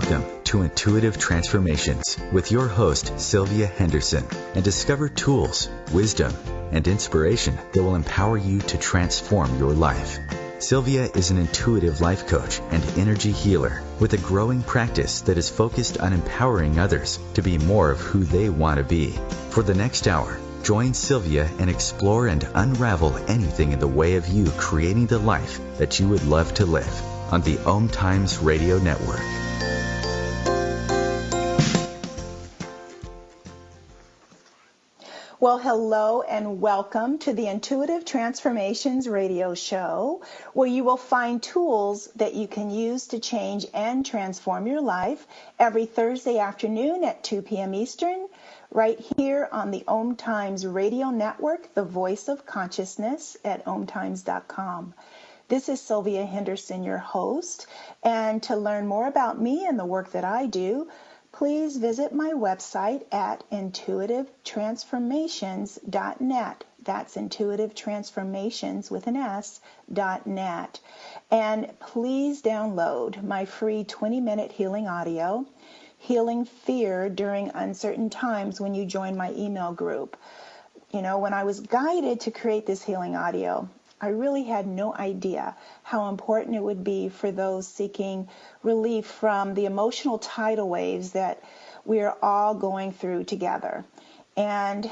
Welcome to Intuitive Transformations with your host, Sylvia Henderson, and discover tools, wisdom, and inspiration that will empower you to transform your life. Sylvia is an intuitive life coach and energy healer with a growing practice that is focused on empowering others to be more of who they want to be. For the next hour, join Sylvia and explore and unravel anything in the way of you creating the life that you would love to live on the OMTimes Radio Network. Well, hello and welcome to the Intuitive Transformations radio show, where you will find tools that you can use to change and transform your life every Thursday afternoon at 2 p.m. Eastern, right here on the OMTimes Radio Network, the voice of consciousness at OMTimes.com. This is Sylvia Henderson, your host, and to learn more about me and the work that I do, please visit my website at intuitivetransformations.net. That's intuitivetransformations with an S.net. And please download my free 20-minute healing audio, Healing Fear During Uncertain Times, when you join my email group. You know, when I was guided to create this healing audio, I really had no idea how important it would be for those seeking relief from the emotional tidal waves that we're all going through together. And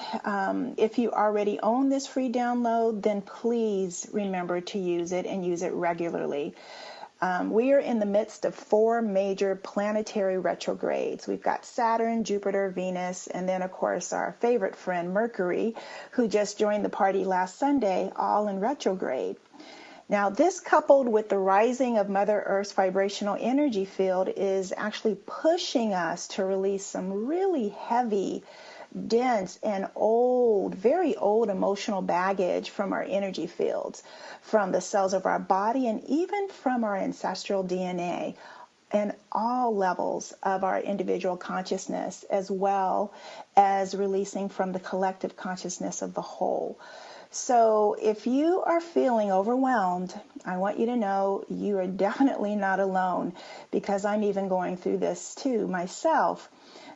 if you already own this free download, then please remember to use it and use it regularly. We are in the midst of 4 major planetary retrogrades. We've got Saturn, Jupiter, Venus, and then, of course, our favorite friend, Mercury, who just joined the party last Sunday, all in retrograde. Now, this coupled with the rising of Mother Earth's vibrational energy field is actually pushing us to release some really heavy, dense and old, very old emotional baggage from our energy fields, from the cells of our body, and even from our ancestral DNA, and all levels of our individual consciousness, as well as releasing from the collective consciousness of the whole. So if you are feeling overwhelmed, I want you to know you are definitely not alone, because I'm even going through this too myself.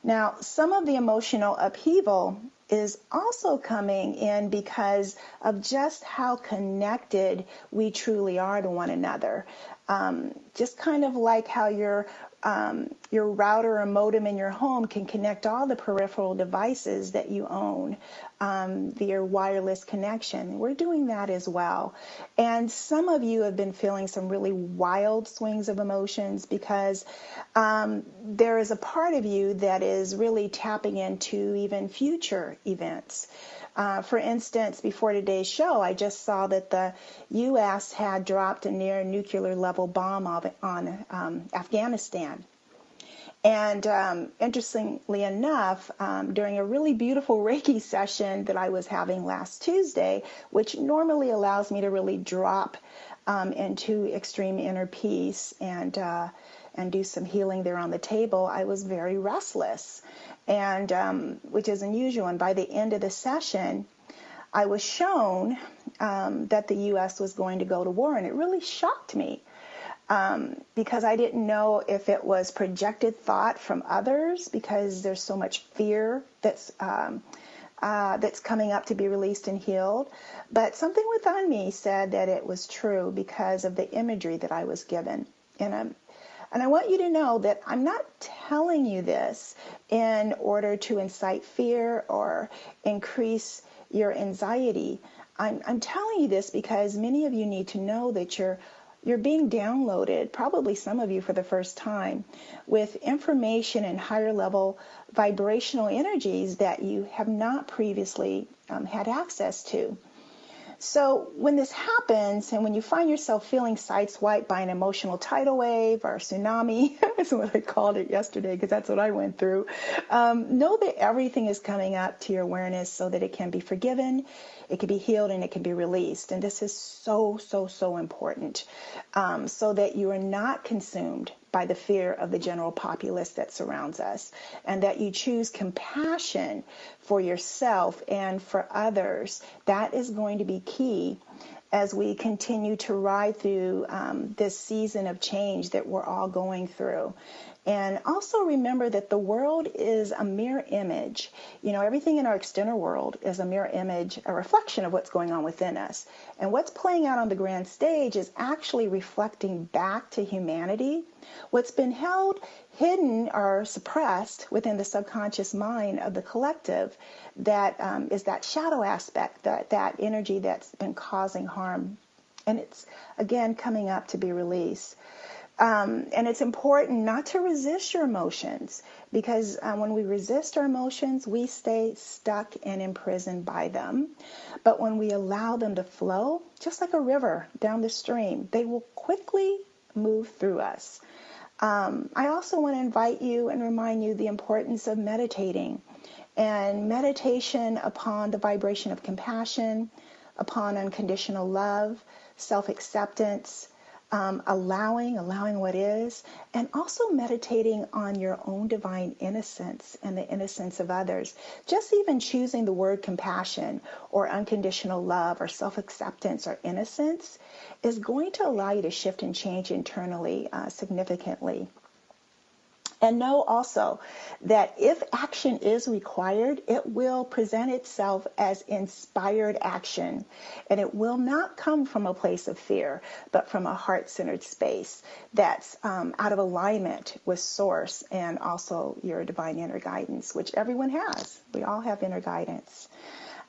Now, some of the emotional upheaval is also coming in because of just how connected we truly are to one another. Just kind of like how your router or modem in your home can connect all the peripheral devices that you own via wireless connection. We're doing that as well. And some of you have been feeling some really wild swings of emotions because there is a part of you that is really tapping into even future events. For instance, before today's show, I just saw that the U.S. had dropped a near nuclear level bomb on Afghanistan. And interestingly enough, during a really beautiful Reiki session that I was having last Tuesday, which normally allows me to really drop into extreme inner peace and do some healing there on the table, I was very restless, and which is unusual. And by the end of the session, I was shown that the U.S. was going to go to war, and it really shocked me. Because I didn't know if it was projected thought from others, because there's so much fear that's coming up to be released and healed. But something within me said that it was true because of the imagery that I was given. And I want you to know that I'm not telling you this in order to incite fear or increase your anxiety. I'm telling you this because many of you need to know that you're being downloaded, probably some of you for the first time, with information and higher level vibrational energies that you have not previously had access to. So when this happens, and when you find yourself feeling sideswiped by an emotional tidal wave or tsunami, that's what I called it yesterday because that's what I went through, know that everything is coming up to your awareness so that it can be forgiven, it can be healed, and it can be released. And this is so, so, so important, so that you are not consumed by the fear of the general populace that surrounds us, and that you choose compassion for yourself and for others. That is going to be key as we continue to ride through this season of change that we're all going through. And also remember that the world is a mirror image. You know, everything in our external world is a mirror image, a reflection of what's going on within us. And what's playing out on the grand stage is actually reflecting back to humanity what's been held hidden or suppressed within the subconscious mind of the collective, that is that shadow aspect, that energy that's been causing harm. And it's, again, coming up to be released. And it's important not to resist your emotions, because when we resist our emotions, we stay stuck and imprisoned by them. But when we allow them to flow, just like a river down the stream, they will quickly move through us. I also want to invite you and remind you the importance of meditating, and meditation upon the vibration of compassion, upon unconditional love, self-acceptance, allowing what is, and also meditating on your own divine innocence and the innocence of others. Just even choosing the word compassion or unconditional love or self-acceptance or innocence is going to allow you to shift and change internally significantly. And know also that if action is required, it will present itself as inspired action. And it will not come from a place of fear, but from a heart-centered space that's out of alignment with Source and also your divine inner guidance, which everyone has. We all have inner guidance.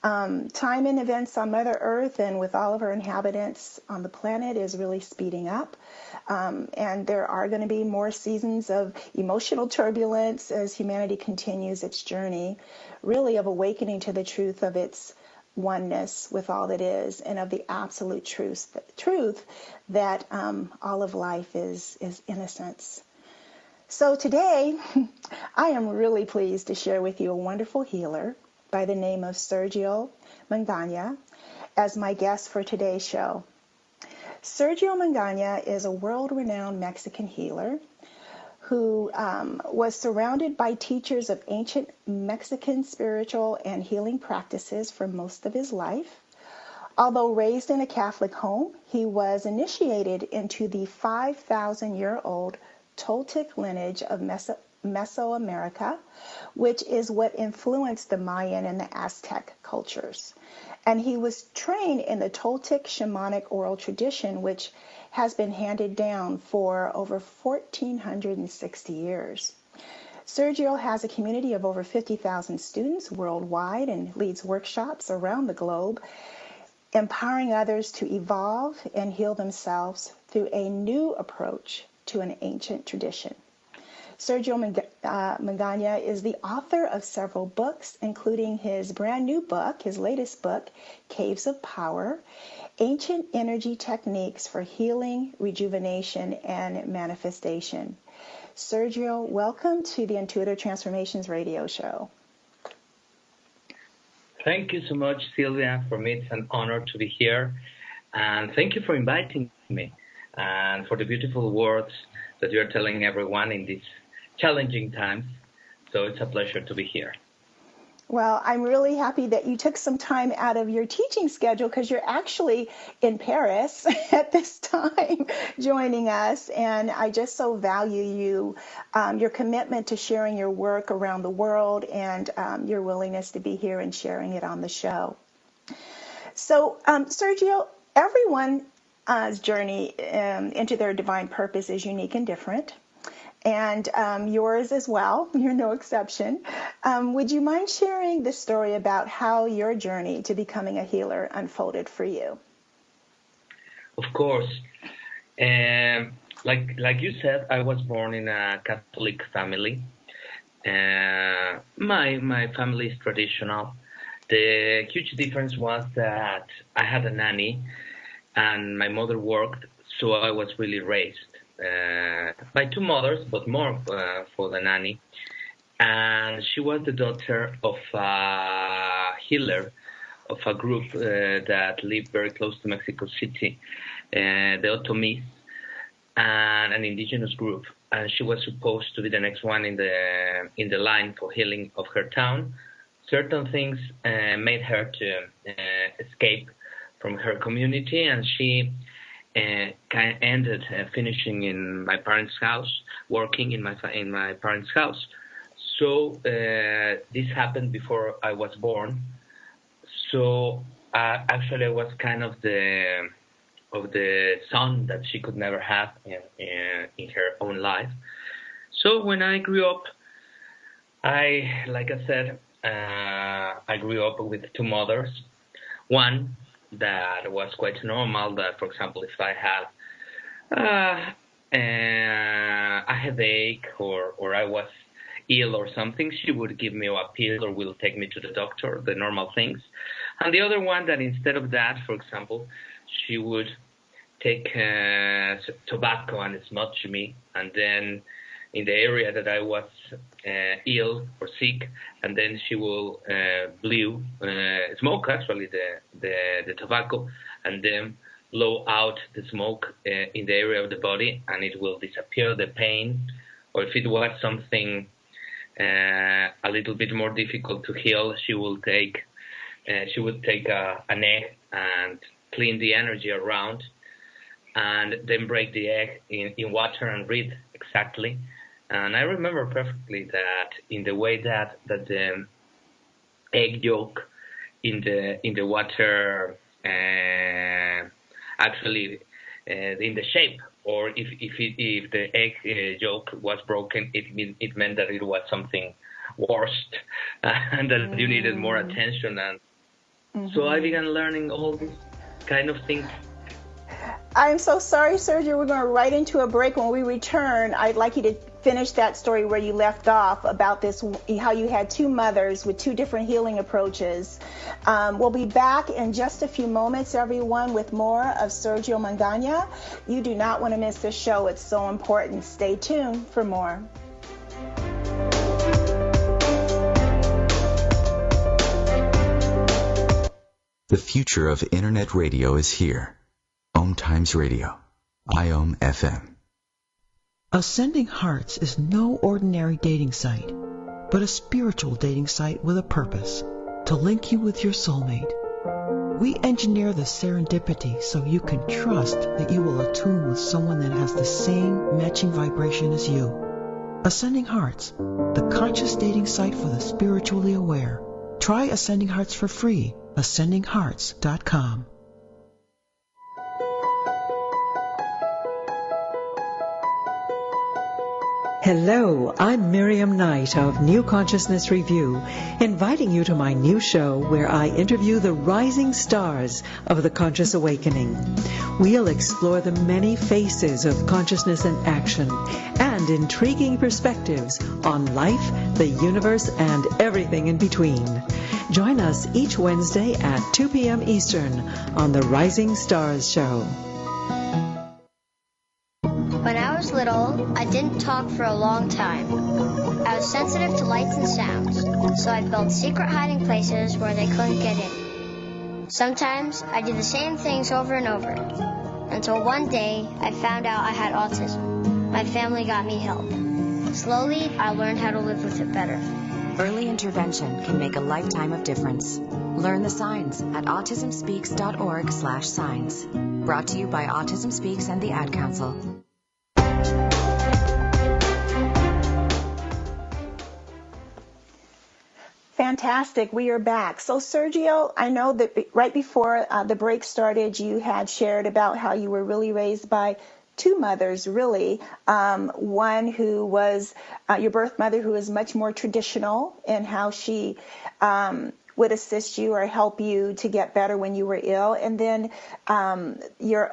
Time and events on Mother Earth and with all of her inhabitants on the planet is really speeding up. And there are going to be more seasons of emotional turbulence as humanity continues its journey, really of awakening to the truth of its oneness with all that is, and of the absolute truth that all of life is innocence. So today, I am really pleased to share with you a wonderful healer by the name of Sergio Magaña as my guest for today's show. Sergio Magaña is a world-renowned Mexican healer who was surrounded by teachers of ancient Mexican spiritual and healing practices for most of his life. Although raised in a Catholic home, he was initiated into the 5,000-year-old Toltec lineage of Mesoamerica, which is what influenced the Mayan and the Aztec cultures. And he was trained in the Toltec shamanic oral tradition, which has been handed down for over 1,460 years. Sergio has a community of over 50,000 students worldwide and leads workshops around the globe, empowering others to evolve and heal themselves through a new approach to an ancient tradition. Sergio Magaña is the author of several books, including his brand new book, his latest book, Caves of Power, Ancient Energy Techniques for Healing, Rejuvenation, and Manifestation. Sergio, welcome to the Intuitive Transformations radio show. Thank you so much, Sylvia. For me, it's an honor to be here. And thank you for inviting me and for the beautiful words that you're telling everyone in these challenging times. So it's a pleasure to be here. Well, I'm really happy that you took some time out of your teaching schedule, because you're actually in Paris at this time joining us. And I just so value you, your commitment to sharing your work around the world, and your willingness to be here and sharing it on the show. So, Sergio, everyone's journey into their divine purpose is unique and different. And yours as well. You're no exception. Would you mind sharing the story about how your journey to becoming a healer unfolded for you? Of course. Like you said, I was born in a Catholic family. My family is traditional. The huge difference was that I had a nanny and my mother worked, so I was really raised by two mothers, but more for the nanny. And she was the daughter of a healer of a group that lived very close to Mexico City, the Otomis, and an indigenous group. And she was supposed to be the next one in the line for healing of her town. Certain things made her to escape from her community, and she kind of ended finishing in my parents' house, working in my parents' house. So this happened before I was born. So actually, I was kind of the son that she could never have in her own life. So when I grew up, like I said, I grew up with two mothers. One that was quite normal. That, for example, if I had a headache or I was ill or something, she would give me a pill or will take me to the doctor, the normal things. And the other one that instead of that, for example, she would take tobacco and smoke to me, and then in the area that I was ill or sick, and then she will smoke actually the tobacco, and then blow out the smoke in the area of the body, and it will disappear the pain. Or if it was something a little bit more difficult to heal, she would take an egg and clean the energy around, and then break the egg in water and breathe exactly. And I remember perfectly that in the way that the egg yolk in the water actually in the shape, or if the egg yolk was broken, it meant that it was something worse and that you needed more attention. And so I began learning all these kind of things. I'm so sorry, Sergio. We're going right into a break. When we return, I'd like you to finish that story where you left off about this, how you had two mothers with two different healing approaches. We'll be back in just a few moments, everyone, with more of Sergio Magaña. You do not want to miss this show. It's so important. Stay tuned for more. The future of Internet radio is here. OMTimes Radio, IOM FM. Ascending Hearts is no ordinary dating site, but a spiritual dating site with a purpose, to link you with your soulmate. We engineer the serendipity so you can trust that you will attune with someone that has the same matching vibration as you. Ascending Hearts, the conscious dating site for the spiritually aware. Try Ascending Hearts for free, ascendinghearts.com. Hello, I'm Miriam Knight of New Consciousness Review, inviting you to my new show where I interview the rising stars of the conscious awakening. We'll explore the many faces of consciousness and action and intriguing perspectives on life, the universe, and everything in between. Join us each Wednesday at 2 p.m. Eastern on the Rising Stars Show. When I was little, I didn't talk for a long time. I was sensitive to lights and sounds, so I built secret hiding places where they couldn't get in. Sometimes I did the same things over and over, until one day I found out I had autism. My family got me help. Slowly, I learned how to live with it better. Early intervention can make a lifetime of difference. Learn the signs at autismspeaks.org/signs. Brought to you by Autism Speaks and the Ad Council. Fantastic. We are back. So, Sergio, I know that right before the break started, you had shared about how you were really raised by two mothers, really. One who was your birth mother, who was much more traditional in how she would assist you or help you to get better when you were ill, and then the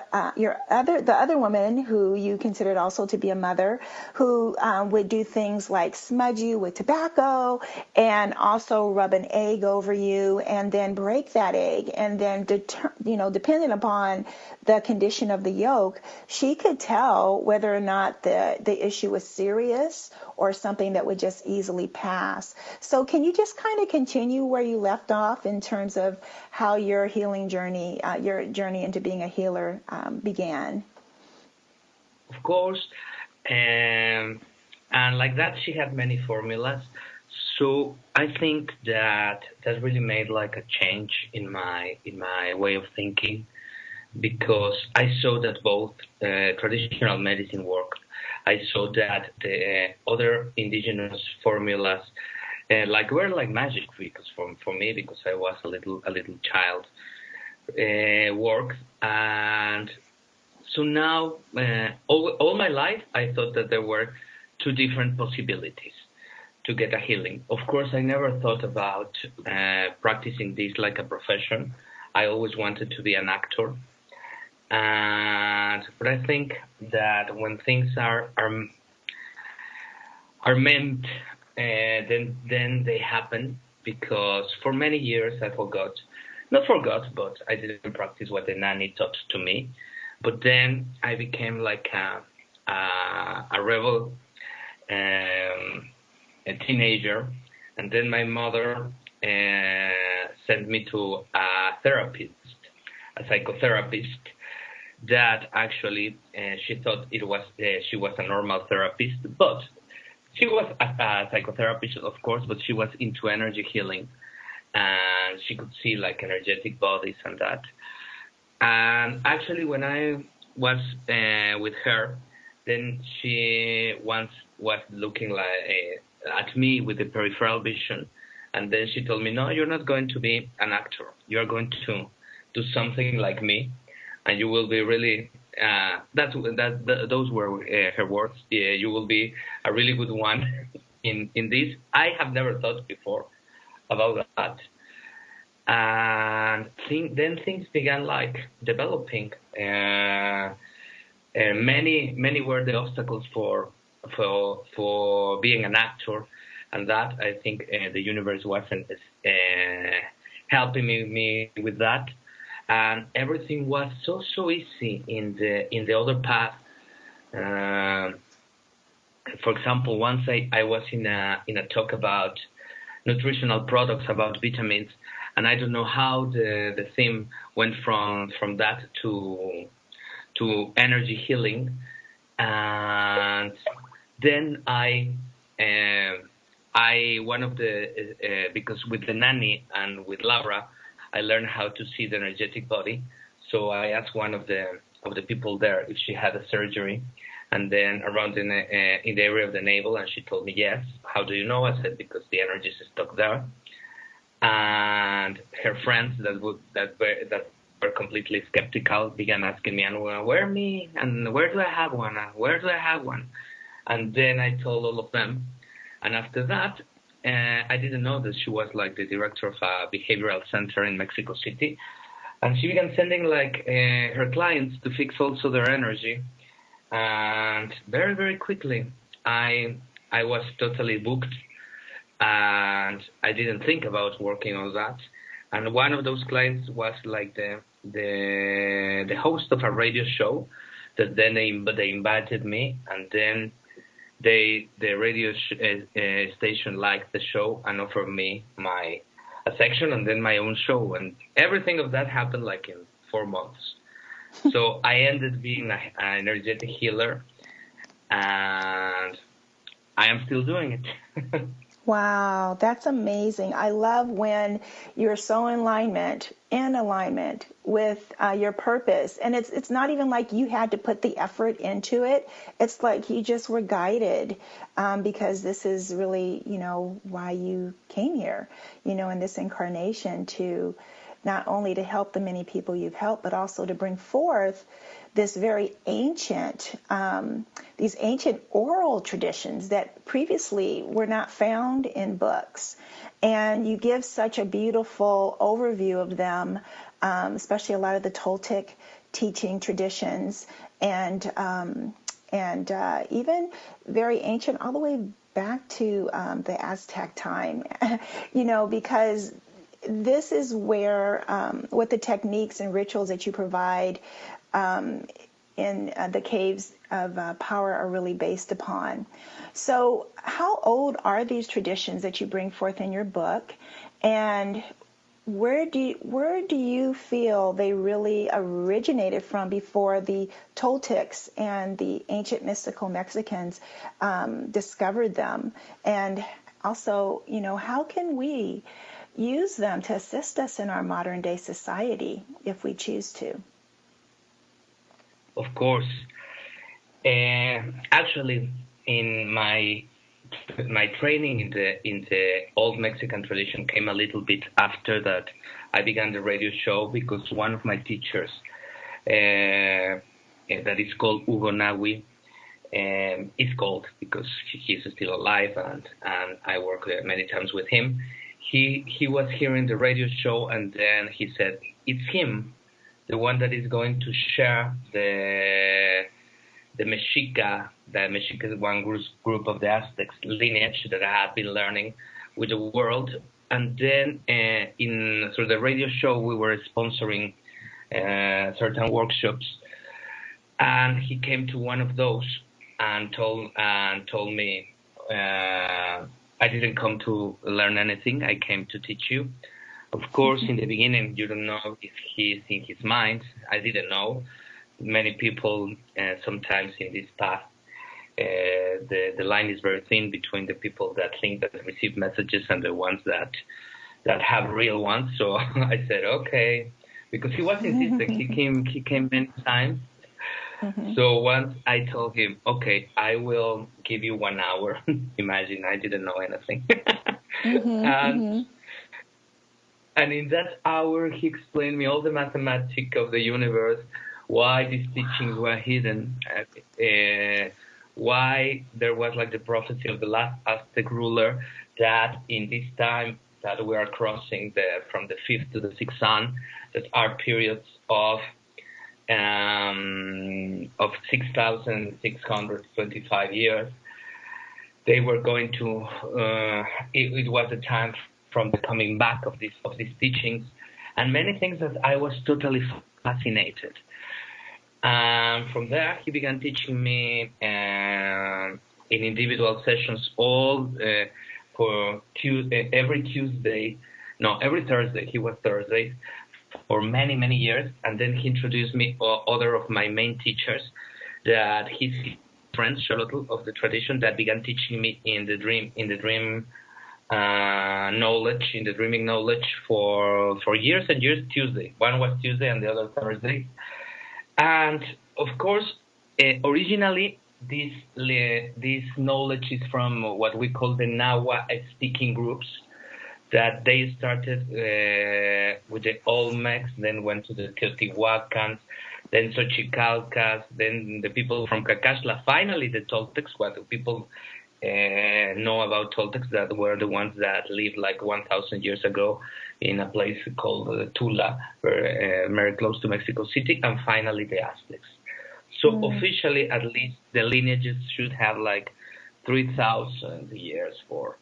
other woman who you considered also to be a mother, who would do things like smudge you with tobacco and also rub an egg over you and then break that egg, and then depending upon the condition of the yolk, she could tell whether or not the issue was serious or something that would just easily pass. So can you just kind of continue where you left off in terms of how your healing journey, your journey into being a healer began? Of course. And like that, she had many formulas. So I think that really made like a change in my way of thinking, because I saw that both traditional medicine worked. I saw that the other indigenous formulas were like magic, because for me, because I was a little child, worked. And so now all my life I thought that there were two different possibilities to get a healing. Of course, I never thought about practicing this like a profession. I always wanted to be an actor. But I think that when things are meant, then they happen, because for many years I not forgot, but I didn't practice what the nanny taught to me. But then I became like a rebel, a teenager, and then my mother sent me to a therapist, a psychotherapist, that actually she thought she was a normal therapist, but she was a psychotherapist, of course, but she was into energy healing, and she could see like energetic bodies and that. And actually, when I was with her, then she once was looking like at me with the peripheral vision, and then she told me, "No, you're not going to be an actor. You're going to do something like me, and you will be really." Those were her words. Yeah, you will be a really good one in this. I have never thought before about that. And then things began like developing. Many were the obstacles for being an actor, and that I think the universe wasn't helping me with that. And everything was so easy in the other path. For example, once I was in a talk about nutritional products, about vitamins, and I don't know how the theme went from that to energy healing. And then because with the nanny and with Laura, I learned how to see the energetic body. So I asked one of the people there if she had a surgery, and then around in the area of the navel, and she told me yes. How do you know? I said, because the energy is stuck there. And her friends that were completely skeptical began asking me, "And where me? And where do I have one? And where do I have one?" And then I told all of them. And after that, I didn't know that she was like the director of a behavioral center in Mexico City. And she began sending like her clients to fix also their energy. And very, very quickly, I was totally booked, and I didn't think about working on that. And one of those clients was like the host of a radio show that then they invited me, and then the radio station liked the show and offered me a section and then my own show, and everything of that happened like in 4 months. So I ended being an energetic healer, and I am still doing it. Wow, that's amazing. I love when you're so in alignment with your purpose. And it's not even like you had to put the effort into it. It's like you just were guided because this is really, why you came here, in this incarnation, to not only to help the many people you've helped, but also to bring forth this very ancient, these ancient oral traditions that previously were not found in books. And you give such a beautiful overview of them, especially a lot of the Toltec teaching traditions, and even very ancient, all the way back to the Aztec time, because this is where what the techniques and rituals that you provide in the caves of power are really based upon. So how old are these traditions that you bring forth in your book, and where do you feel they really originated from before the Toltecs and the ancient mystical Mexicans discovered them? And also, how can we use them to assist us in our modern day society if we choose to? Of course. Actually, in my training in the old Mexican tradition came a little bit after that I began the radio show, because one of my teachers, that is called Hugo Nahua, is called because he's still alive, and I work many times with him. He was hearing the radio show, and then he said, it's him, the one that is going to share the Mexica is one group of the Aztecs lineage that I have been learning with the world. And then through the radio show, we were sponsoring certain workshops, and he came to one of those and told me, I didn't come to learn anything. I came to teach you. Of course, in the beginning, you don't know if he's in his mind. I didn't know. Many people, sometimes in this path, the line is very thin between the people that think that they receive messages and the ones that have real ones. So I said, okay, because he was insistent. He came many times. Mm-hmm. So once I told him, okay, I will give you 1 hour. Imagine, I didn't know anything. And in that hour, he explained me all the mathematics of the universe, why these teachings were hidden, why there was like the prophecy of the last Aztec ruler, that in this time that we are crossing from the 5th to the 6th sun, that are periods of 6,625 years. They were going to, it was the time from the coming back of these teachings, and many things that I was totally fascinated. From there, he began teaching me in individual sessions, all for every Thursday. He was Thursdays for many, many years, and then he introduced me other of my main teachers, that his friends, Ocelocoyotl of the tradition, that began teaching me in the dreaming knowledge for years and years. Tuesday, one was Tuesday and the other Thursday. And of course, originally this knowledge is from what we call the Nahua speaking groups, that they started with the Olmecs, then went to the Teotihuacans, then Xochicalcas, then the people from Cacaxtla, finally the Toltecs, what the people know about Toltecs, that were the ones that lived like 1,000 years ago in a place called Tula, very close to Mexico City, and finally the Aztecs. So officially, at least, the lineages should have like 3,000 years for.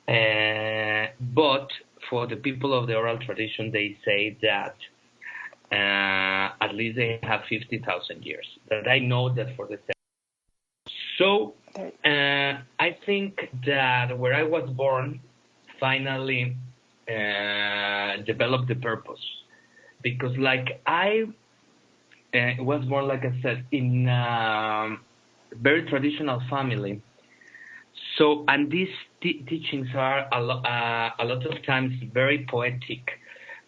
But for the people of the oral tradition, they say that at least they have 50,000 years. That I know that for the. So I think that where I was born finally developed the purpose, because like I was born, like I said, in a very traditional family. So, and these teachings are a lot of times very poetic,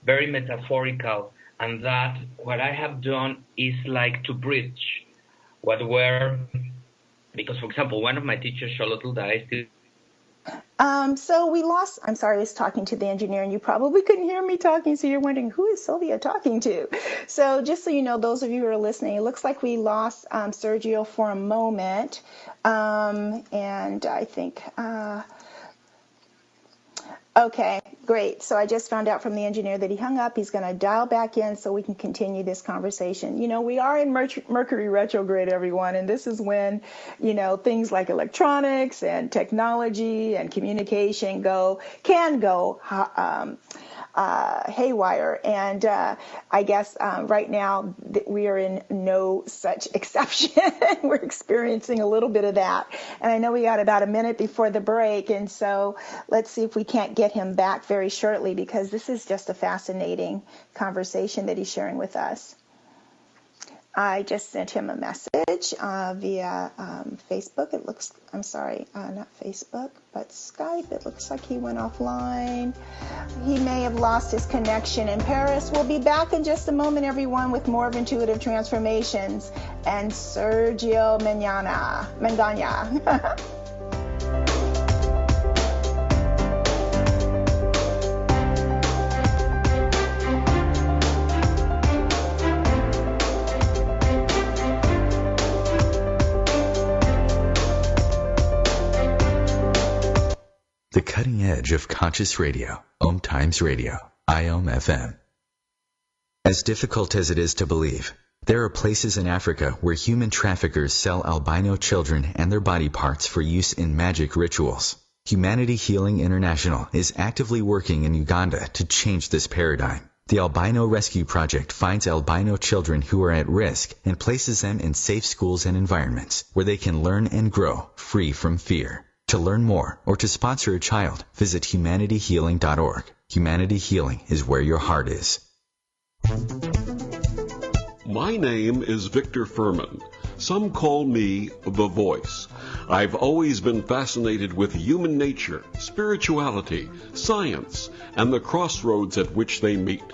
very metaphorical, and that what I have done is like to bridge what were. Because, for example, one of my teachers, Ocelocoyotl, that I still... So we lost, I'm sorry, I was talking to the engineer, and you probably couldn't hear me talking, so you're wondering, who is Sylvia talking to? So just so you know, those of you who are listening, it looks like we lost Sergio for a moment, and I think... Okay, great. So I just found out from the engineer that he hung up. He's going to dial back in so we can continue this conversation. You know, we are in Mercury retrograde, everyone, and this is when, you know, things like electronics and technology and communication can go haywire. And I guess right now we are in no such exception. We're experiencing a little bit of that. And I know we got about a minute before the break. And so let's see if we can't get him back very shortly, because this is just a fascinating conversation that he's sharing with us. I just sent him a message via Facebook. Not Facebook, but Skype. It looks like he went offline. He may have lost his connection in Paris. We'll be back in just a moment, everyone, with more of Intuitive Transformations and Sergio Magaña. The cutting edge of conscious radio, OMTimes Radio, IOM FM. As difficult as it is to believe, there are places in Africa where human traffickers sell albino children and their body parts for use in magic rituals. Humanity Healing International is actively working in Uganda to change this paradigm. The Albino Rescue Project finds albino children who are at risk and places them in safe schools and environments where they can learn and grow free from fear. To learn more or to sponsor a child, visit humanityhealing.org. Humanity Healing is where your heart is. My name is Victor Furman. Some call me The Voice. I've always been fascinated with human nature, spirituality, science, and the crossroads at which they meet.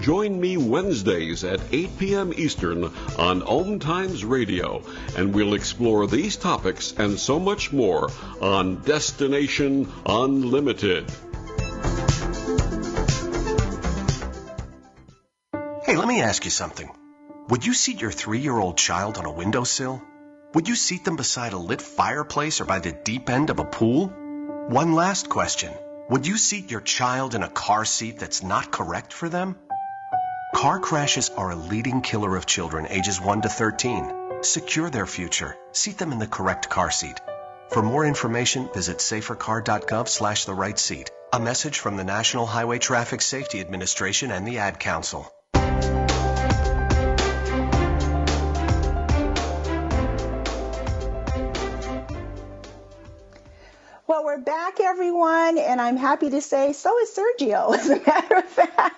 Join me Wednesdays at 8 p.m. Eastern on OMTimes Radio, and we'll explore these topics and so much more on Destination Unlimited. Hey, let me ask you something. Would you seat your 3-year-old child on a windowsill? Would you seat them beside a lit fireplace or by the deep end of a pool? One last question. Would you seat your child in a car seat that's not correct for them? Car crashes are a leading killer of children ages 1 to 13. Secure their future. Seat them in the correct car seat. For more information, visit safercar.gov/the right seat. A message from the National Highway Traffic Safety Administration and the Ad Council. Well, we're back, everyone, and I'm happy to say so is Sergio, as a matter of fact.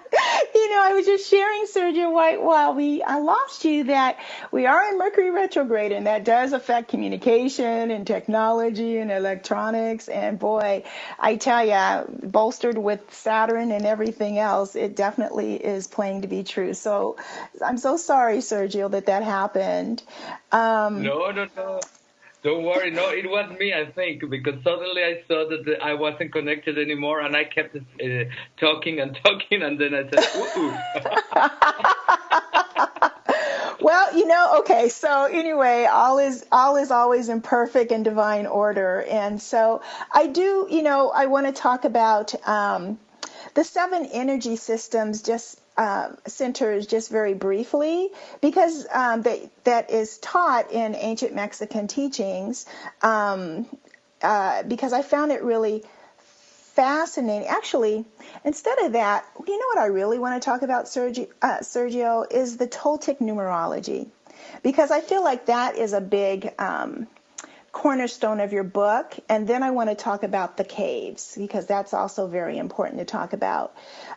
I was just sharing, Sergio, while I lost you, that we are in Mercury retrograde, and that does affect communication and technology and electronics. And boy, I tell you, bolstered with Saturn and everything else, it definitely is playing to be true. So I'm so sorry, Sergio, that happened. No. Don't worry. No, it was me, I think, because suddenly I saw that I wasn't connected anymore, and I kept talking, and then I said, ooh. Well, okay. So anyway, all is always in perfect and divine order. And so I do, I want to talk about the 7 energy systems, just centers just very briefly, because that is taught in ancient Mexican teachings, because I found it really fascinating. Actually, instead of that, you know what I really want to talk about, Sergio, is the Toltec numerology, because I feel like that is a big cornerstone of your book. And then I want to talk about the caves, because that's also very important to talk about.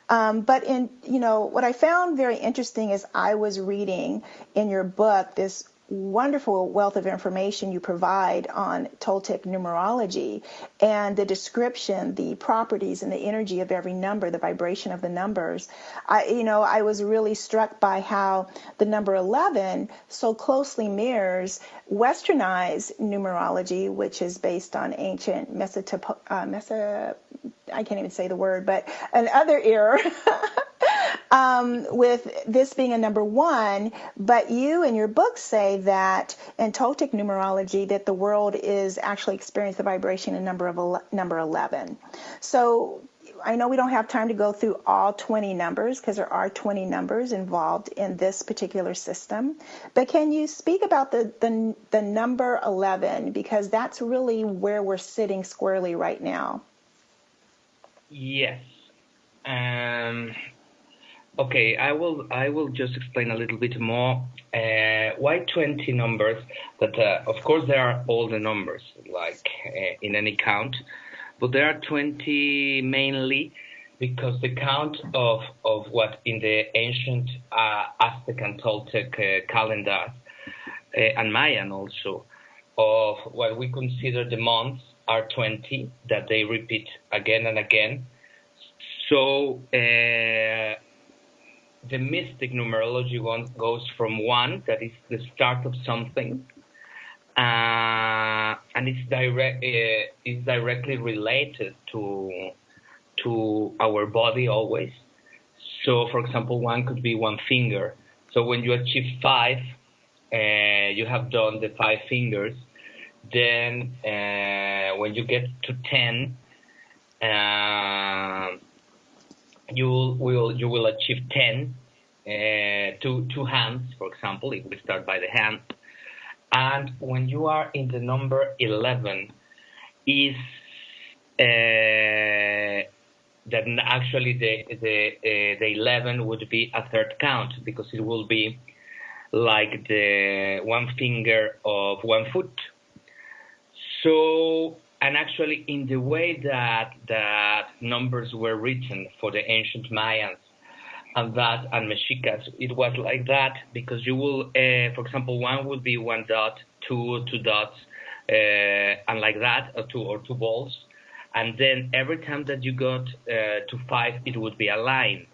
But what I found very interesting is I was reading in your book this wonderful wealth of information you provide on Toltec numerology and the description, the properties and the energy of every number, the vibration of the numbers. I was really struck by how the number 11 so closely mirrors westernized numerology, which is based on ancient I can't even say the word, but another era. With this being a number 1, but you in your book say that in Toltec numerology that the world is actually experiencing the vibration in number 11. So I know we don't have time to go through all 20 numbers, because there are 20 numbers involved in this particular system. But can you speak about the number 11, because that's really where we're sitting squarely right now? Yes. Okay, I will just explain a little bit more. Why 20 numbers? That of course there are all the numbers, like in any count, but there are 20 mainly because the count of what in the ancient Aztec and Toltec calendars and Mayan also, of what we consider the months are 20, that they repeat again and again. So the mystic numerology one goes from 1, that is the start of something, and it's directly related to our body always. So, for example, 1 could be 1 finger. So when you achieve 5, you have done the 5 fingers. Then when you get to 10, you will achieve 10, 2 hands, for example, if we start by the hands. And when you are in the number 11, is then actually the 11 would be a third count, because it will be like the 1 finger of 1 foot. So, and actually in the way that numbers were written for the ancient Mayans and Mexicas, it was like that, because you will, for example, 1 would be 1 dot, 2 dots, and like that, or 2 balls. And then every time that you got to 5, it would be a line.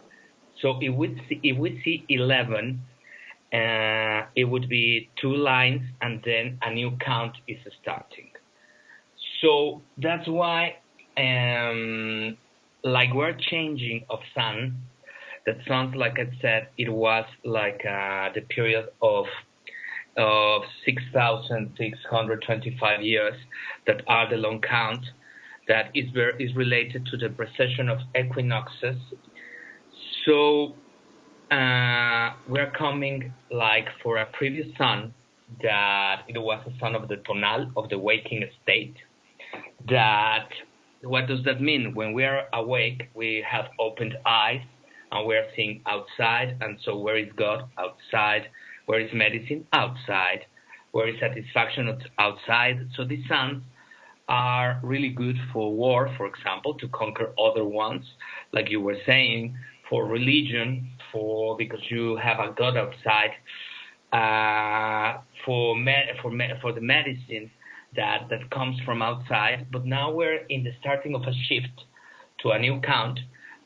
So if we see 11, it would be 2 lines, and then a new count is starting. So that's why, like we're changing of sun, that sounds like I said, it was like the period of 6,625 years that are the long count, that is related to the precession of equinoxes. So we're coming like for a previous sun, that it was a sun of the tonal, of the waking state. That, what does that mean? When we are awake, we have opened eyes, and we are seeing outside. And so where is God? Outside. Where is medicine? Outside. Where is satisfaction? Outside. So these suns are really good for war, for example, to conquer other ones, like you were saying, for religion, because you have a God outside, for the medicine that comes from outside. But now we're in the starting of a shift to a new count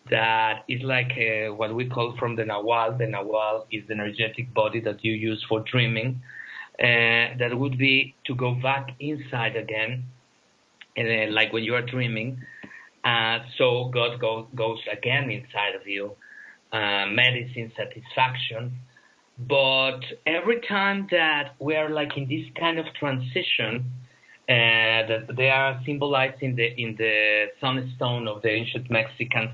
that is like what we call from the Nahua. The Nahua is the energetic body that you use for dreaming. That would be to go back inside again, like when you are dreaming. So God goes again inside of you, medicine, satisfaction. But every time that we are like in this kind of transition, that they are symbolized in the sunstone of the ancient Mexicans,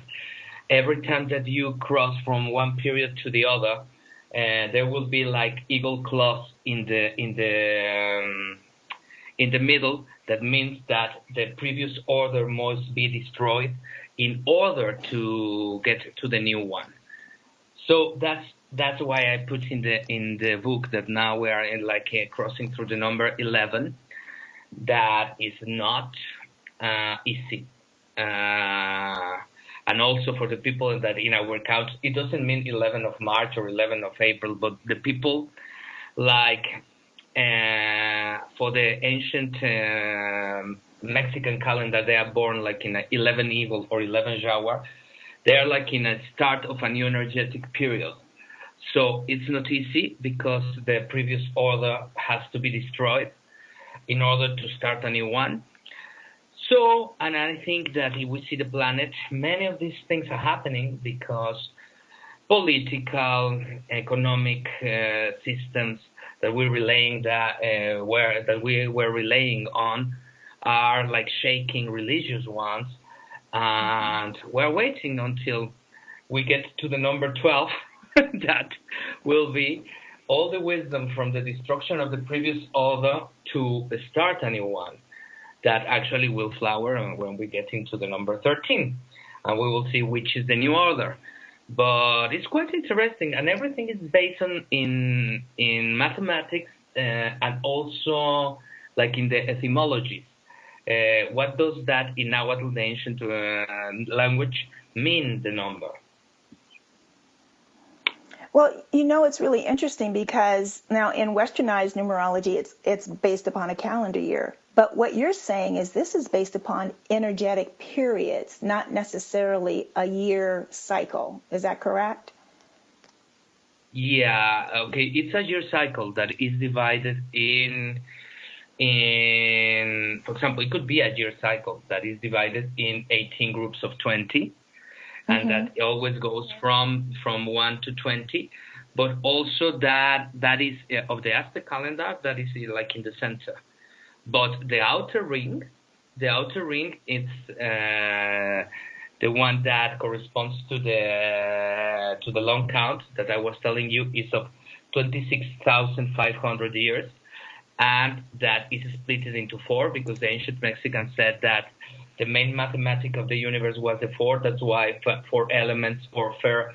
every time that you cross from one period to the other, there will be like eagle claws in the middle. That means that the previous order must be destroyed in order to get to the new one. So that's why I put in the book that now we are in like crossing through the number 11. That is not easy. And also for the people that in our count, it doesn't mean 11 of March or 11 of April, but the people like for the ancient Mexican calendar, they are born like in 11 Eagle or 11 Jaguar. They are like in a start of a new energetic period. So it's not easy because the previous order has to be destroyed in order to start a new one. So, and I think that if we see the planet, many of these things are happening because political, economic systems that we're relaying we were relaying on are like shaking religious ones, and we're waiting until we get to the number 12. That will be all the wisdom from the destruction of the previous order to start a new one. That actually will flower when we get into the number 13, and we will see which is the new order. But it's quite interesting, and everything is based on in mathematics and also like in the etymologies. What does that in Nahuatl, the ancient language, mean the number. Well, it's really interesting because now in westernized numerology, it's based upon a calendar year. But what you're saying is this is based upon energetic periods, not necessarily a year cycle. Is that correct? Yeah, okay. It's a year cycle that is divided in, for example, it could be a year cycle that is divided in 18 groups of 20. And that always goes from 1 to 20, but also that is of the Aztec calendar, that is like in the center. But the outer ring, it's the one that corresponds to the long count that I was telling you is of 26,500 years, and that is split into 4 because the ancient Mexicans said that the main mathematic of the universe was the 4. That's why 4 elements or 4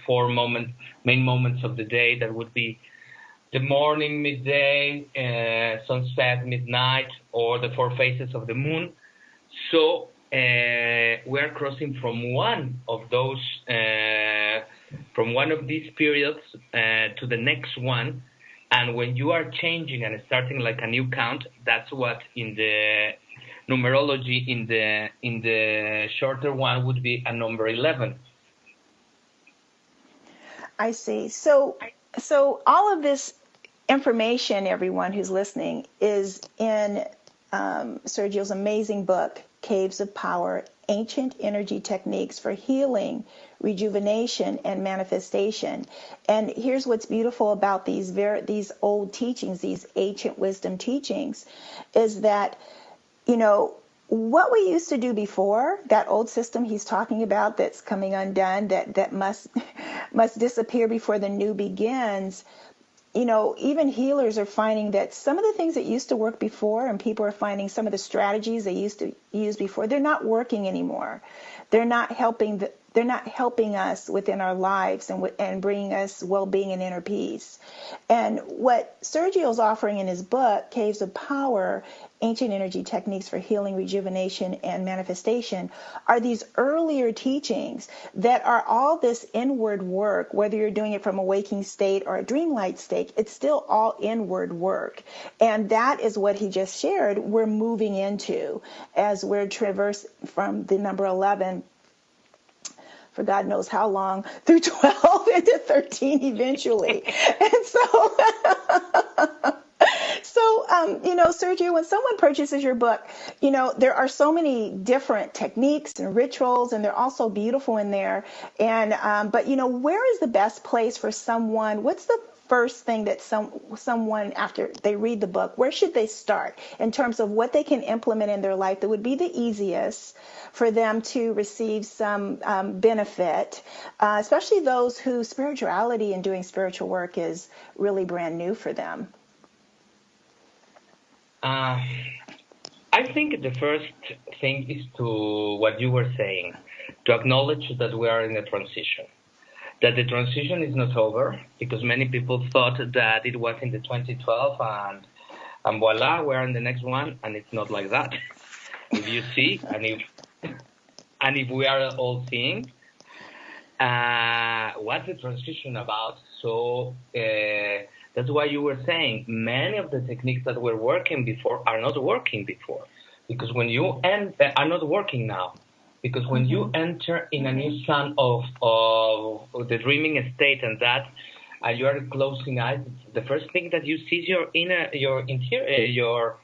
main moments of the day, that would be the morning, midday, sunset, midnight, or the 4 phases of the moon. So we're crossing from one of those, from one of these periods to the next one. And when you are changing and starting like a new count, that's what in the numerology in the shorter one would be a number 11. I see. So all of this information, everyone who's listening, is in Sergio's amazing book, Caves of Power, Ancient Energy Techniques for Healing, Rejuvenation, and Manifestation. And here's what's beautiful about these old teachings, these ancient wisdom teachings, is that what we used to do before, that old system he's talking about that's coming undone, that must disappear before the new begins. Even healers are finding that some of the things that used to work before, and people are finding some of the strategies they used to use before, they're not working anymore. They're not helping us within our lives and bringing us well-being and inner peace. And what Sergio's offering in his book, Caves of Power, Ancient Energy Techniques for Healing, Rejuvenation, and Manifestation, are these earlier teachings that are all this inward work. Whether you're doing it from a waking state or a dreamlight state, it's still all inward work. And that is what he just shared we're moving into as we're traversing from the number 11 for God knows how long, through 12 into 13 eventually. And Sergio, when someone purchases your book, there are so many different techniques and rituals, and they're also beautiful in there. And but where is the best place for someone? What's the first thing that someone, after they read the book, where should they start in terms of what they can implement in their life that would be the easiest for them to receive some benefit, especially those whose spirituality and doing spiritual work is really brand new for them? I think the first thing is to what you were saying, to acknowledge that we are in a transition, that the transition is not over, because many people thought that it was in the 2012 and voila, we're in the next one, and it's not like that. If you see, and if we are all seeing, what's the transition about? So that's why you were saying many of the techniques that were working before are not working before, because when you are not working now, because when you enter in a new sun of the dreaming state and that, you are closing eyes, the first thing that you see is your interior,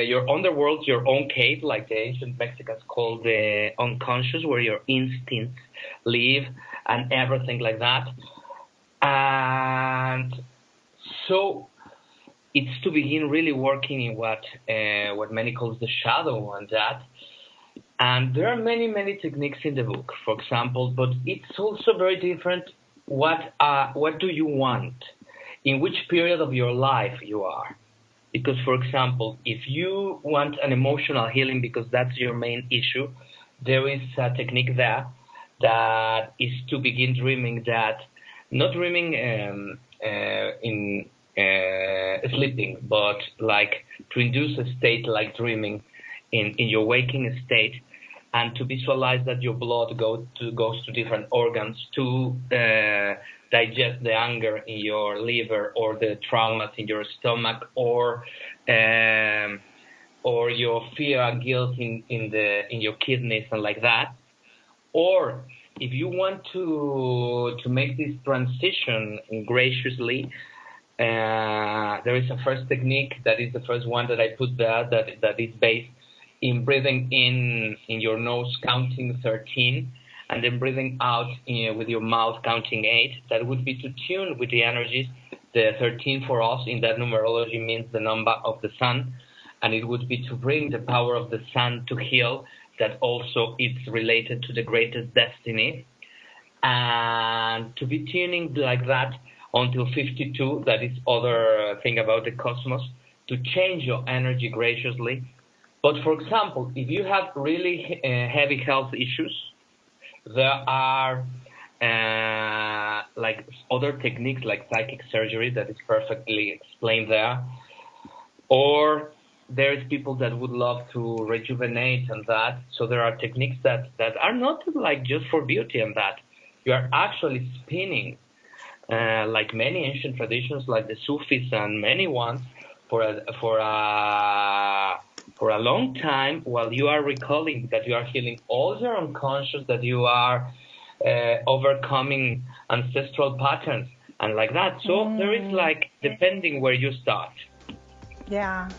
your underworld, your own cave, like the ancient Mexicans called the unconscious, where your instincts live and everything like that. And so it's to begin really working in what many calls the shadow and that. And there are many, many techniques in the book, for example, but it's also very different. What do you want? In which period of your life you are? Because, for example, if you want an emotional healing because that's your main issue, there is a technique there that is to begin dreaming that, not dreaming in sleeping, but like to induce a state like dreaming in your waking state, and to visualize that your blood goes to different organs to digest the anger in your liver, or the traumas in your stomach, or your fear and guilt in your kidneys and like that. Or if you want to make this transition graciously, there is a first technique that is the first one that I put there, that is based in breathing in your nose, counting 13, and then breathing out with your mouth, counting 8. That would be to tune with the energies. The 13 for us in that numerology means the number of the sun, and it would be to bring the power of the sun to heal. That also it's related to the greatest destiny, and to be tuning like that until 52. That is other thing about the cosmos, to change your energy graciously. But for example, if you have really heavy health issues, there are like other techniques like psychic surgery that is perfectly explained there. Or there's people that would love to rejuvenate and that. So there are techniques that are not like just for beauty and that. You are actually spinning, like many ancient traditions, like the Sufis and many ones, for a long time, while you are recalling that you are healing all your unconscious, that you are overcoming ancestral patterns and like that. So there is like, depending where you start. Yeah.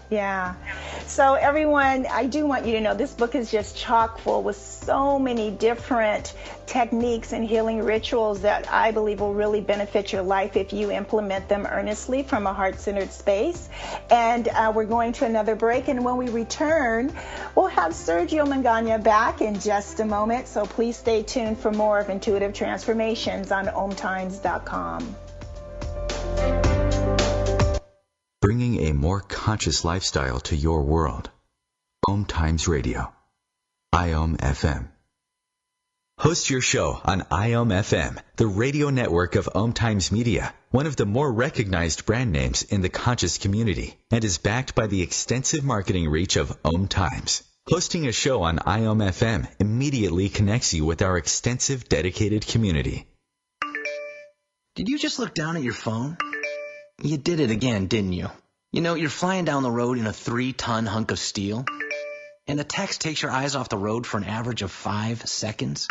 So everyone, I do want you to know this book is just chock full with so many different techniques and healing rituals that I believe will really benefit your life if you implement them earnestly from a heart-centered space. And we're going to another break, and when we return, we'll have Sergio Magaña back in just a moment. So please stay tuned for more of Intuitive Transformations on OMTimes.com. Bringing a more conscious lifestyle to your world. OMTimes Radio. IOM FM. Host your show on IOM FM, the radio network of OMTimes Media, one of the more recognized brand names in the conscious community, and is backed by the extensive marketing reach of OMTimes. Hosting a show on IOM FM immediately connects you with our extensive dedicated community. Did you just look down at your phone? You did it again, didn't you? You know, you're flying down the road in a 3-ton hunk of steel, and the text takes your eyes off the road for an average of 5 seconds.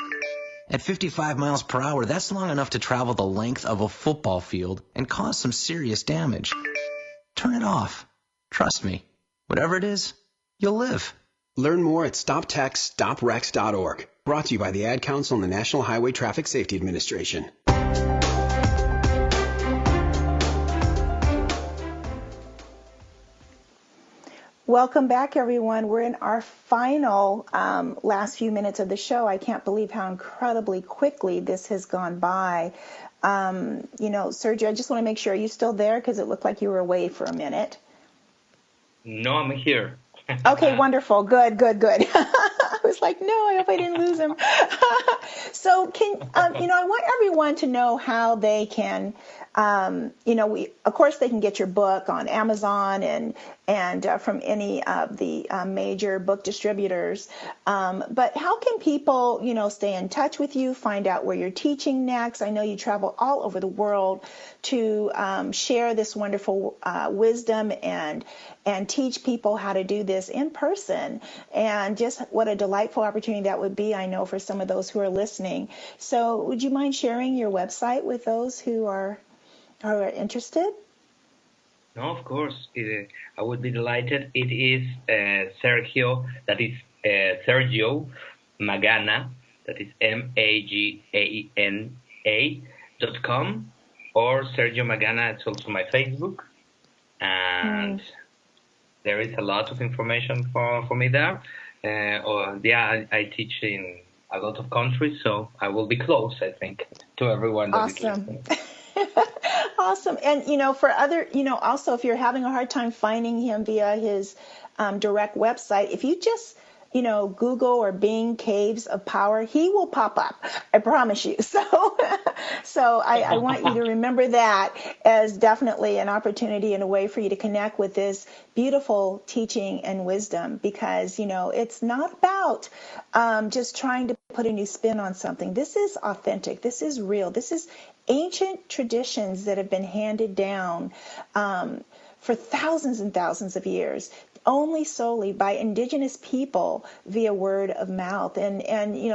At 55 miles per hour, that's long enough to travel the length of a football field and cause some serious damage. Turn it off. Trust me. Whatever it is, you'll live. Learn more at StopTextsStopWrecks.org. Brought to you by the Ad Council and the National Highway Traffic Safety Administration. Welcome back, everyone. We're in our final last few minutes of the show. I can't believe how incredibly quickly this has gone by. Sergio, I just want to make sure, are you still there? Because it looked like you were away for a minute. No, I'm here. Okay, wonderful. Good. I was like, no, I hope I didn't lose him. So I want everyone to know how they can, of course they can get your book on Amazon and from any of the major book distributors. But how can people, stay in touch with you, find out where you're teaching next? I know you travel all over the world to share this wonderful wisdom and teach people how to do this in person. And just what a delightful opportunity that would be, I know, for some of those who are listening. So would you mind sharing your website with those who are interested? No, of course. I would be delighted. It is Sergio, that is Sergio Magaña, that is MAGANA.com, or Sergio Magaña. It's also my Facebook. And there is a lot of information for me there. I teach in a lot of countries, so I will be close, I think, to everyone that is listening. Awesome. And, for other, also if you're having a hard time finding him via his direct website, if you just, Google or Bing caves of power, he will pop up. I promise you. So I want you to remember that as definitely an opportunity and a way for you to connect with this beautiful teaching and wisdom, because, it's not about just trying to put a new spin on something. This is authentic. This is real. This is ancient traditions that have been handed down for thousands and thousands of years, only solely by indigenous people via word of mouth. And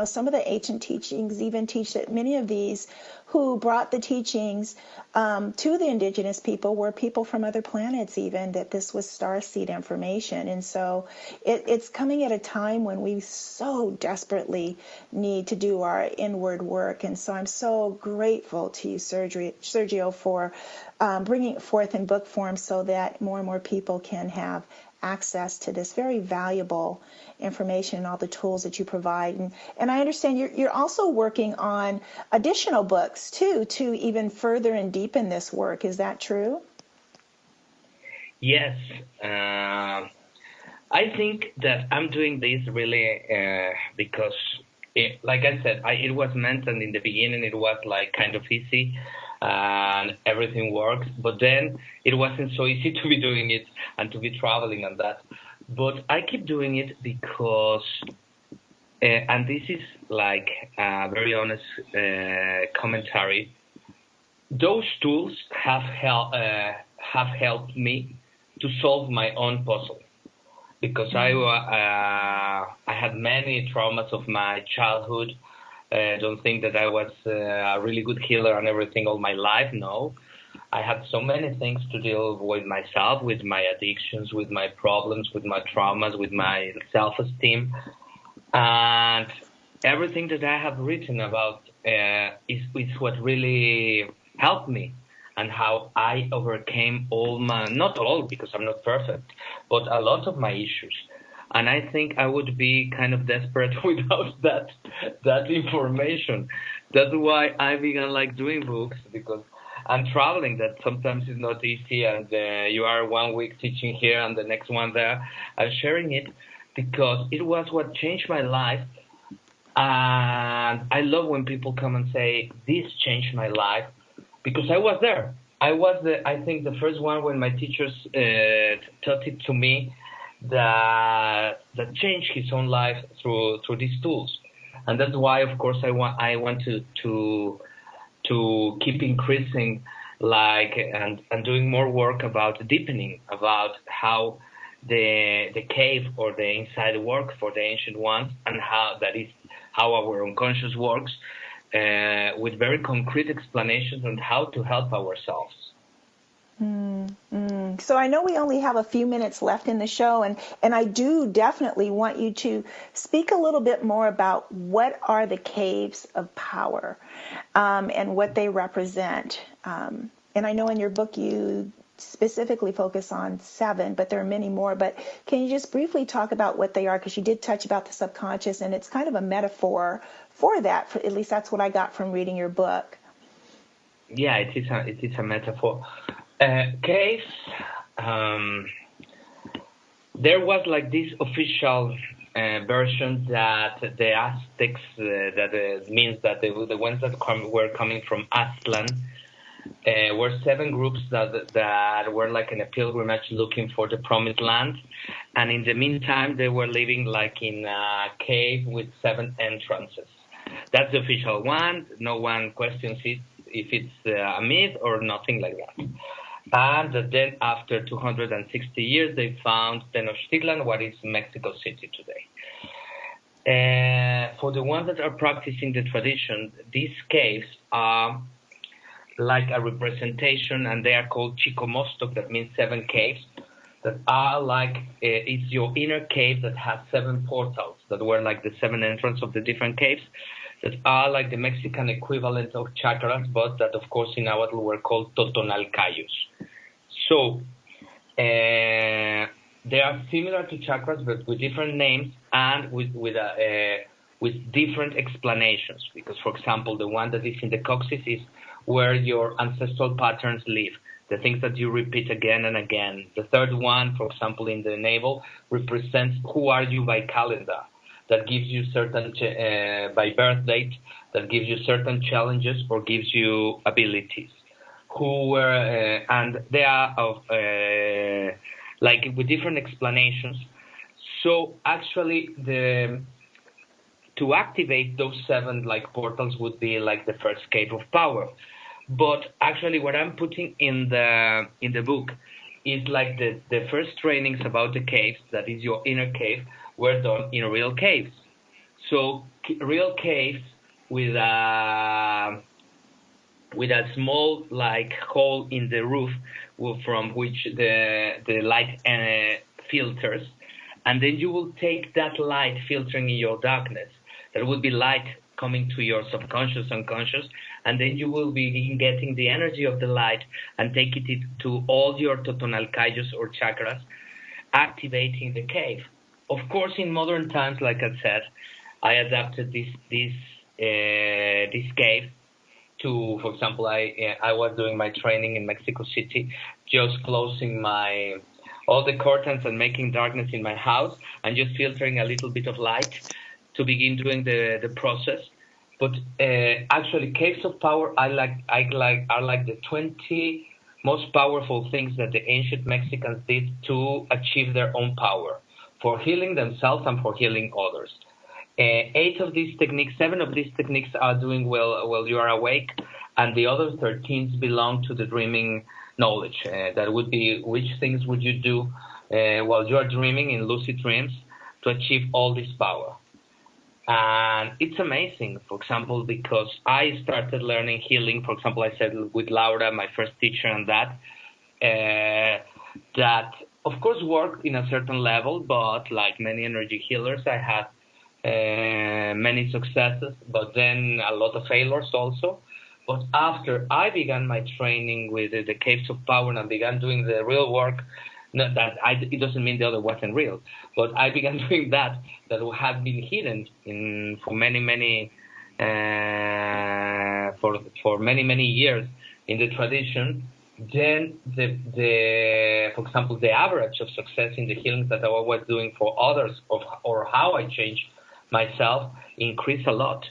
some of the ancient teachings even teach that many of these who brought the teachings to the indigenous people were people from other planets, even, that this was starseed information. And so it's coming at a time when we so desperately need to do our inward work. And so I'm so grateful to you, Sergio, for bringing it forth in book form so that more and more people can have access to this very valuable information and all the tools that you provide. And I understand you're also working on additional books too, to even further and deepen this work. Is that true? Yes. I think that I'm doing this really because, like I said, it was meant, and in the beginning it was like kind of easy and everything works, but then it wasn't so easy to be doing it and to be traveling on that. But I keep doing it because, and this is like a very honest commentary, those tools have helped me to solve my own puzzle, because I had many traumas of my childhood. I don't think that I was a really good healer and everything all my life. No, I had so many things to deal with myself, with my addictions, with my problems, with my traumas, with my self-esteem. And everything that I have written about is what really helped me, and how I overcame not all, because I'm not perfect, but a lot of my issues. And I think I would be kind of desperate without that information. That's why I began like doing books, because I'm traveling. That sometimes is not easy, and you are 1 week teaching here and the next one there. I'm sharing it because it was what changed my life. And I love when people come and say, this changed my life, because I was there. I was, I think, the first one when my teachers taught it to me, that changed his own life through these tools. And that's why, of course, I want to keep increasing, and doing more work about deepening, about how the cave or the inside work for the ancient ones, and how our unconscious works, with very concrete explanations on how to help ourselves. So I know we only have a few minutes left in the show, and I do definitely want you to speak a little bit more about what are the caves of power, and what they represent. And I know in your book you specifically focus on 7, but there are many more. But can you just briefly talk about what they are? Because you did touch about the subconscious, and it's kind of a metaphor for that. At least that's what I got from reading your book. Yeah, it is a metaphor. Caves, there was like this official version that the Aztecs, that means that the ones that were coming from Aztlan, were 7 groups that were like in a pilgrimage looking for the promised land. And in the meantime, they were living like in a cave with 7 entrances. That's the official one. No one questions it, if it's a myth or nothing like that. And then after 260 years, they found Tenochtitlan, what is Mexico City today. For the ones that are practicing the tradition, these caves are like a representation, and they are called Chicomostok, that means 7 caves, that are like, it's your inner cave that has 7 portals, that were like the 7 entrances of the different caves, that are like the Mexican equivalent of chakras, but that, of course, in Nahuatl were called Totonalcayos. So they are similar to chakras, but with different names and with different explanations. Because, for example, the one that is in the coccyx is where your ancestral patterns live. the things that you repeat again and again. The third one, for example, in the navel, represents who are you by calendar. That gives you certain, by birth date, that gives you certain challenges or gives you abilities. And they are of, like with different explanations. So actually, to activate those 7 like portals would be like the first cave of power. But actually, what I'm putting in the book is like the first trainings about the caves, that is your inner cave, were done in real caves. So real caves with a small like hole in the roof from which the light filters, and then you will take that light filtering in your darkness. There will be light coming to your subconscious, unconscious, and then you will begin getting the energy of the light and take it to all your Toltecayotl or chakras, activating the cave. Of course, in modern times, like I said, I adapted this cave to, for example, I was doing my training in Mexico City, just closing all the curtains and making darkness in my house and just filtering a little bit of light to begin doing the process. But actually, caves of power are like the 20 most powerful things that the ancient Mexicans did to achieve their own power, for healing themselves and for healing others. 7 of these techniques are doing well while you are awake, and the other 13 belong to the dreaming knowledge. That would be, which things would you do while you are dreaming in lucid dreams to achieve all this power. And it's amazing, for example, because I started learning healing, for example, I said with Laura, my first teacher, and that of course worked in a certain level, but like many energy healers, I had many successes, but then a lot of failures also. But after I began my training with the Caves of Power and I began doing the real work, it doesn't mean the other wasn't real, but I began doing that had been hidden for many years in the tradition. Then for example, the average of success in the healings that I was doing for others, or how I changed myself, increased a lot.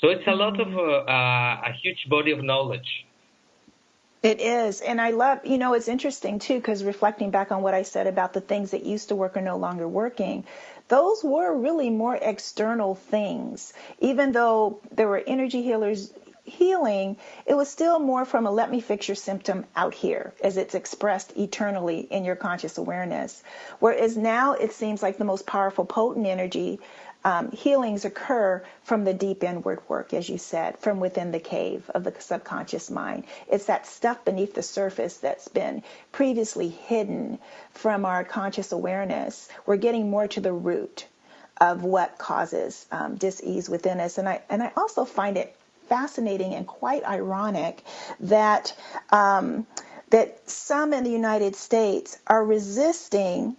So it's a lot of a huge body of knowledge. It is. And I love, it's interesting too, because reflecting back on what I said about the things that used to work are no longer working, those were really more external things. Even though there were energy healers healing, it was still more from a let me fix your symptom out here, as it's expressed eternally in your conscious awareness. Whereas now it seems like the most powerful, potent energy healings occur from the deep inward work, as you said, from within the cave of the subconscious mind. It's that stuff beneath the surface that's been previously hidden from our conscious awareness. We're getting more to the root of what causes dis-ease within us. And I also find it fascinating and quite ironic that that some in the United States are resisting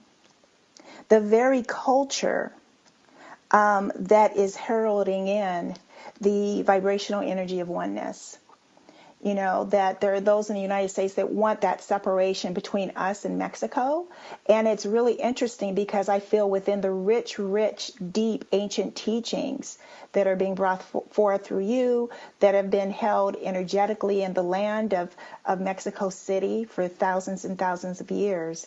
the very culture that is heralding in the vibrational energy of oneness. That there are those in the United States that want that separation between us and Mexico. And it's really interesting because I feel within the rich, deep, ancient teachings that are being brought forth through you, that have been held energetically in the land of Mexico City for thousands and thousands of years,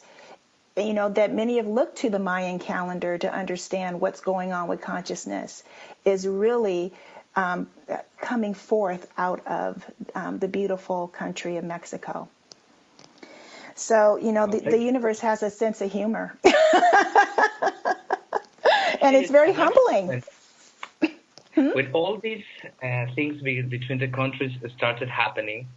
that many have looked to the Mayan calendar to understand what's going on with consciousness, is really coming forth out of the beautiful country of Mexico. So, the universe has a sense of humor. And it's very humbling. With all these things between the countries started happening,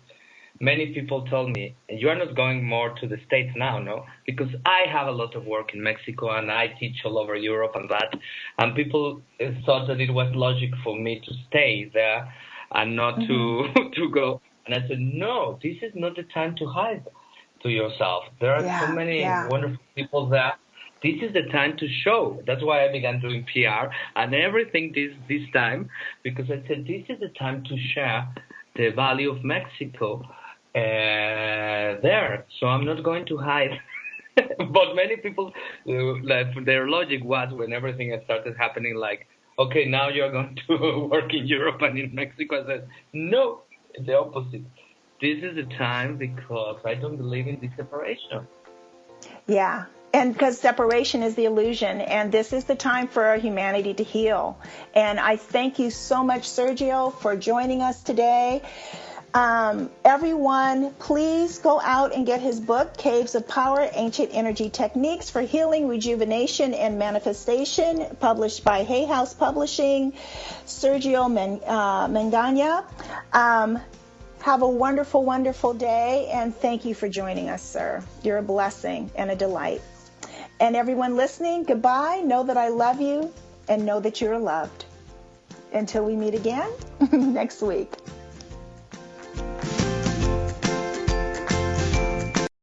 many people told me, you are not going more to the States now, no? Because I have a lot of work in Mexico and I teach all over Europe and that. And people thought that it was logic for me to stay there and not to go. And I said, no, this is not the time to hide to yourself. There are so many wonderful people there. This is the time to show. That's why I began doing PR and everything this time, because I said, this is the time to share the value of Mexico there. So I'm not going to hide. But many people, their logic was when everything started happening, like, okay, now you're going to work in Europe and in Mexico. I said, no, it's the opposite. This is the time because I don't believe in this separation. Yeah, and because separation is the illusion, and this is the time for humanity to heal. And I thank you so much, Sergio, for joining us today. Everyone, please go out and get his book, Caves of Power, Ancient Energy Techniques for Healing, Rejuvenation, and Manifestation, published by Hay House Publishing. Sergio Magaña. Have a wonderful, wonderful day, and thank you for joining us, sir. You're a blessing and a delight. And everyone listening, goodbye. Know that I love you and know that you're loved. Until we meet again next week.